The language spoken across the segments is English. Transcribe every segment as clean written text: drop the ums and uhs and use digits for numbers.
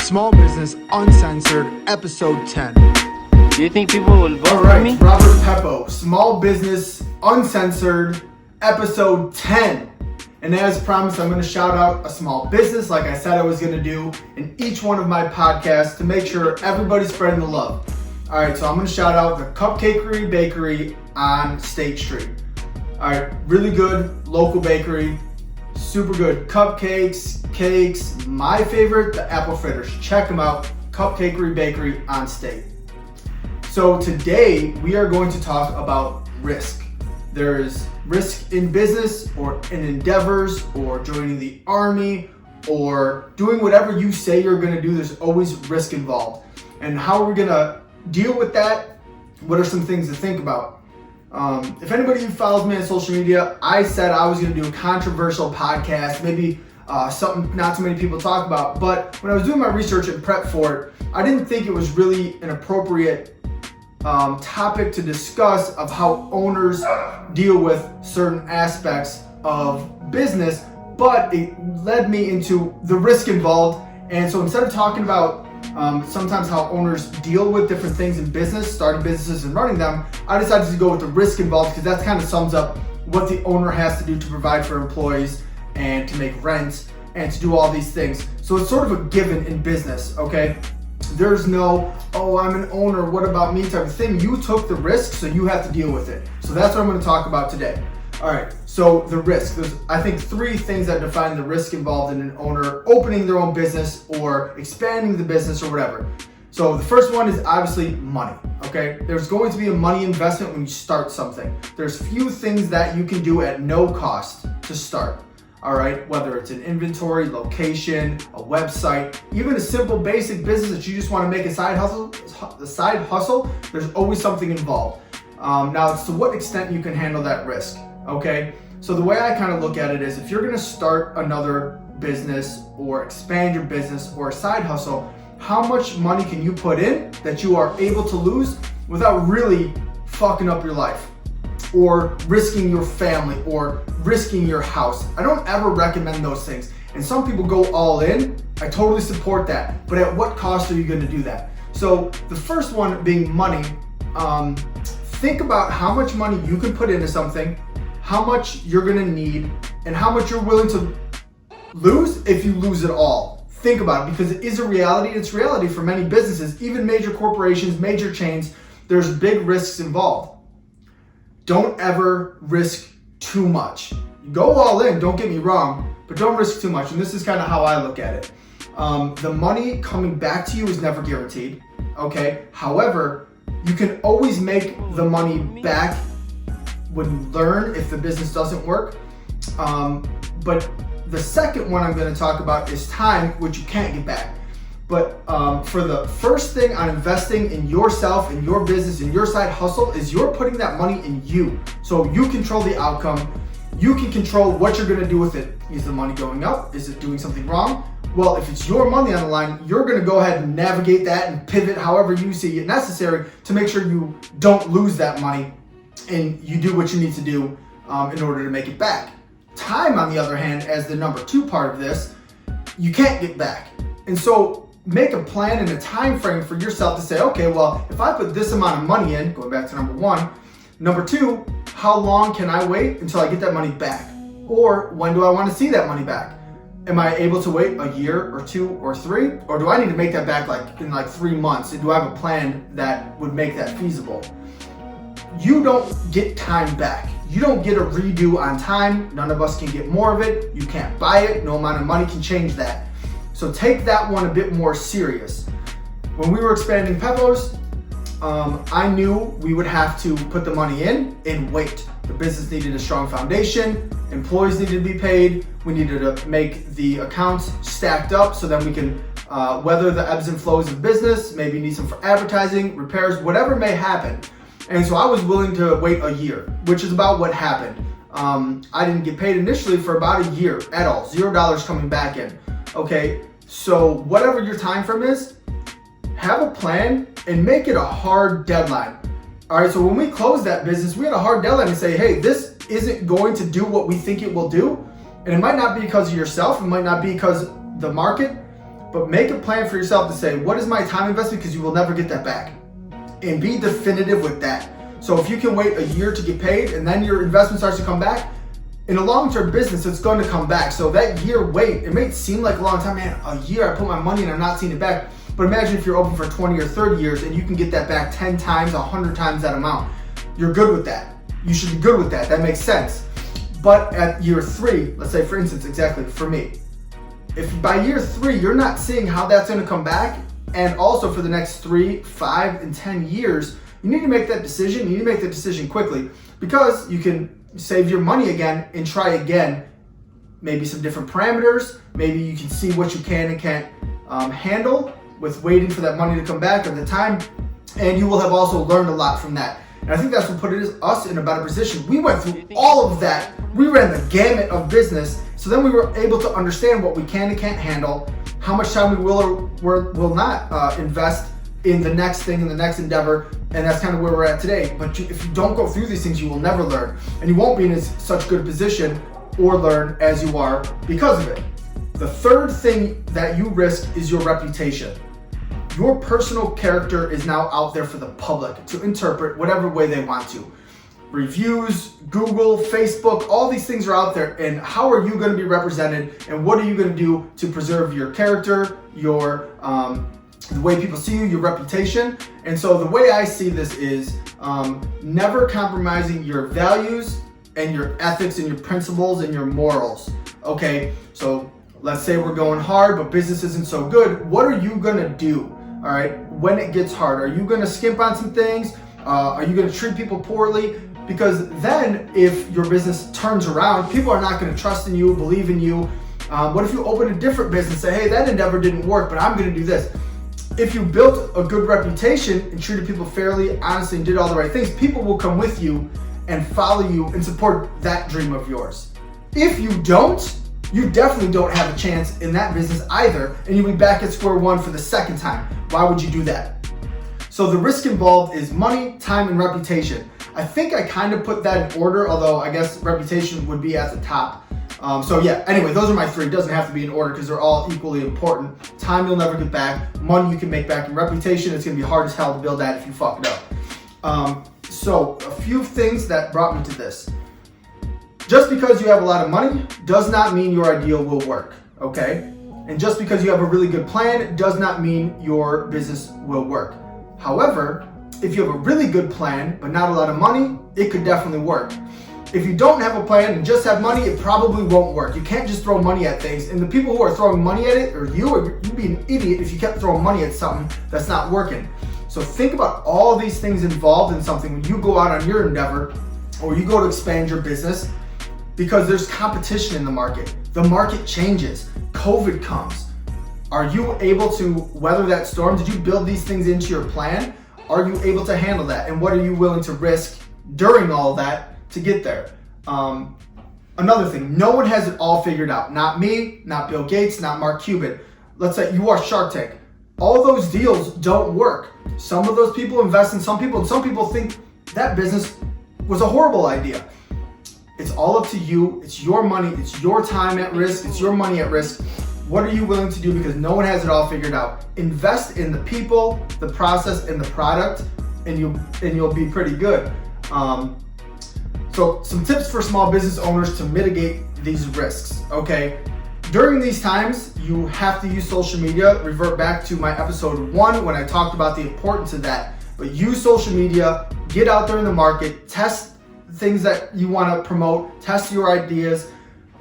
Small Business Uncensored, Episode 10. Do you think people will vote for me? Robert Peppo, Small Business Uncensored, Episode 10. And as promised, I'm going to shout out a small business like I said I was going to do in each one of my podcasts to make sure everybody's spreading the love. All right, so I'm going to shout out the Cupcakery Bakery on State Street. All right, really good local bakery, super good cupcakes, cakes. My favorite, the apple fritters. Check them out, Cupcakery Bakery on State. So today we are going to talk about risk. There is risk in business or in endeavors or joining the army or doing whatever you say you're going to do. There's always risk involved. And how are we going to deal with that? What are some things to think about? If anybody who follows me on social media, I said I was going to do a controversial podcast, maybe something not too many people talk about. But when I was doing my research and prep for it, I didn't think it was really an appropriate topic to discuss of how owners deal with certain aspects of business, but it led me into the risk involved. And so instead of talking about sometimes how owners deal with different things in business, starting businesses and running them, I decided to go with the risk involved because that kind of sums up what the owner has to do to provide for employees and to make rent and to do all these things. So it's sort of a given in business, okay? There's no, oh, I'm an owner, what about me type of thing. You took the risk, so you have to deal with it. So that's what I'm going to talk about today. All right, so the risk. There's, I think, three things that define the risk involved in an owner opening their own business or expanding the business or whatever. So the first one is obviously money, okay? There's going to be a money investment when you start something. There's few things that you can do at no cost to start. All right, whether it's an inventory, location, a website, even a simple basic business that you just want to make a side hustle, there's always something involved. Now, it's to what extent you can handle that risk, okay? So the way I kind of look at it is if you're going to start another business or expand your business or a side hustle, how much money can you put in that you are able to lose without really fucking up your life? Or risking your family, or risking your house. I don't ever recommend those things. And some people go all in. I totally support that. But at what cost are you going to do that? So the first one being money. Think about how much money you can put into something, how much you're going to need, and how much you're willing to lose if you lose it all. Think about it because it is a reality. It's reality for many businesses, even major corporations, major chains. There's big risks involved. Don't ever risk too much. Go all in, don't get me wrong, but don't risk too much. And this is kind of how I look at it. The money coming back to you is never guaranteed, okay? However, you can always make the money back when you learn if the business doesn't work. But the second one I'm going to talk about is time, which you can't get back. But for the first thing on investing in yourself, in your business, in your side hustle, is you're putting that money in you. So you control the outcome. You can control what you're going to do with it. Is the money going up? Is it doing something wrong? Well, if it's your money on the line, you're going to go ahead and navigate that and pivot however you see it necessary to make sure you don't lose that money and you do what you need to do in order to make it back. Time, on the other hand, as the number two part of this, you can't get back. And so make a plan and a time frame for yourself to say, okay, well, if I put this amount of money in, going back to number one, number two, how long can I wait until I get that money back? Or when do I want to see that money back? Am I able to wait a year or two or three? Or do I need to make that back in 3 months? And do I have a plan that would make that feasible? You don't get time back. You don't get a redo on time. None of us can get more of it. You can't buy it. No amount of money can change that. So take that one a bit more serious. When we were expanding Peppo's, I knew we would have to put the money in and wait. The business needed a strong foundation. Employees needed to be paid. We needed to make the accounts stacked up so that we can weather the ebbs and flows of business, maybe need some for advertising, repairs, whatever may happen. And so I was willing to wait a year, which is about what happened. I didn't get paid initially for about a year at all, $0 coming back in. Okay, so whatever your time frame is, have a plan and make it a hard deadline. All right, so when we closed that business, we had a hard deadline to say, hey, this isn't going to do what we think it will do. And it might not be because of yourself, it might not be because of the market, but make a plan for yourself to say, what is my time investment? Because you will never get that back. And be definitive with that. So if you can wait a year to get paid and then your investment starts to come back, in a long-term business, it's going to come back. So that year wait, it may seem like a long time, man, a year I put my money and I'm not seeing it back. But imagine if you're open for 20 or 30 years and you can get that back 10 times, 100 times that amount. You're good with that. You should be good with that. That makes sense. But at year 3, let's say for instance, exactly for me, if by year 3 you're not seeing how that's going to come back, and also for the next 3, 5, and 10 years, you need to make that decision. You need to make the decision quickly, because you can save your money again and try again. Maybe some different parameters. Maybe you can see what you can and can't handle with waiting for that money to come back at the time, and you will have also learned a lot from that. And I think that's what put us in a better position. We went through all of that. We ran the gamut of business, so then we were able to understand what we can and can't handle, how much time we will or will not invest in the next thing, in the next endeavor, and that's kind of where we're at today. But if you don't go through these things, you will never learn, and you won't be in such good position or learn as you are because of it. The third thing that you risk is your reputation. Your personal character is now out there for the public to interpret whatever way they want to. Reviews, Google, Facebook, all these things are out there, and how are you going to be represented, and what are you going to do to preserve your character, your the way people see you, your reputation? And so the way I see this is never compromising your values and your ethics and your principles and your morals. Okay, so let's say we're going hard, but business isn't so good. What are you going to do? All right, when it gets hard, are you going to skimp on some things? Are you going to treat people poorly? Because then if your business turns around, people are not going to trust in you, believe in you. What if you open a different business, say, hey, that endeavor didn't work, but I'm going to do this? If you built a good reputation and treated people fairly, honestly, and did all the right things, people will come with you and follow you and support that dream of yours. If you don't, you definitely don't have a chance in that business either, and you'll be back at square one for the second time. Why would you do that? So the risk involved is money, time, and reputation. I think I kind of put that in order, although I guess reputation would be at the top. So yeah, anyway, those are my 3. It doesn't have to be in order because they're all equally important. Time you'll never get back. Money you can make back. And reputation, it's going to be hard as hell to build that if you fuck it up. So a few things that brought me to this. Just because you have a lot of money does not mean your idea will work, okay? And just because you have a really good plan does not mean your business will work. However, if you have a really good plan but not a lot of money, it could definitely work. If you don't have a plan and just have money, it probably won't work. You can't just throw money at things, and the people who are throwing money at it, or you'd be an idiot if you kept throwing money at something that's not working. So think about all these things involved in something when you go out on your endeavor or you go to expand your business, because there's competition in the market. The market changes. COVID comes. Are you able to weather that storm? Did you build these things into your plan? Are you able to handle that? And what are you willing to risk during all that to get there? Another thing, no one has it all figured out. Not me, not Bill Gates, not Mark Cuban. Let's say you are Shark Tank. All those deals don't work. Some of those people invest in some people, and some people think that business was a horrible idea. It's all up to you. It's your money. It's your time at risk. It's your money at risk. What are you willing to do? Because no one has it all figured out. Invest in the people, the process, and the product, and you'll be pretty good. So some tips for small business owners to mitigate these risks. Okay, during these times, you have to use social media. Revert back to my episode 1 when I talked about the importance of that. But use social media. Get out there in the market. Test things that you want to promote, test your ideas,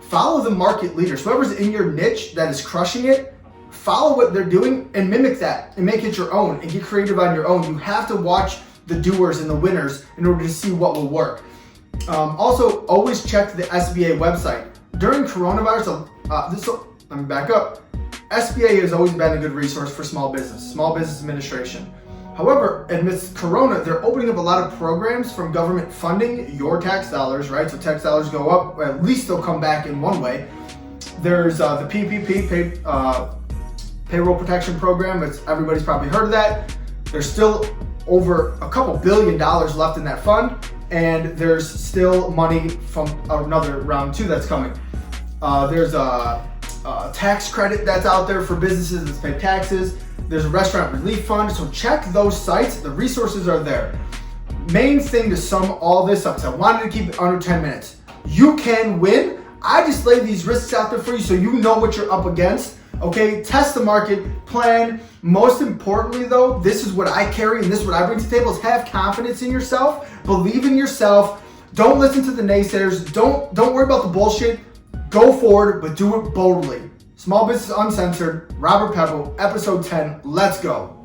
follow the market leaders. Whoever's in your niche that is crushing it, follow what they're doing and mimic that and make it your own and get creative on your own. You have to watch the doers and the winners in order to see what will work. Also, always check the SBA website. During coronavirus, let me back up. SBA has always been a good resource for small business administration. However, amidst Corona, they're opening up a lot of programs from government funding your tax dollars, right? So tax dollars go up, at least they'll come back in one way. There's the PPP, Payroll Protection Program. Everybody's probably heard of that. There's still over a couple $2 billion left in that fund, and there's still money from another round 2 that's coming. There's tax credit that's out there for businesses that pay taxes. There's a restaurant relief fund. So check those sites. The resources are there. Main thing to sum all this up, because I wanted to keep it under 10 minutes. You can win. I just lay these risks out there for you so you know what you're up against. Okay, test the market, plan. Most importantly though, this is what I carry and this is what I bring to the table is have confidence in yourself, believe in yourself. Don't listen to the naysayers. Don't worry about the bullshit. Go forward, but do it boldly. Small Business Uncensored, Robert Peppo, episode 10. Let's go.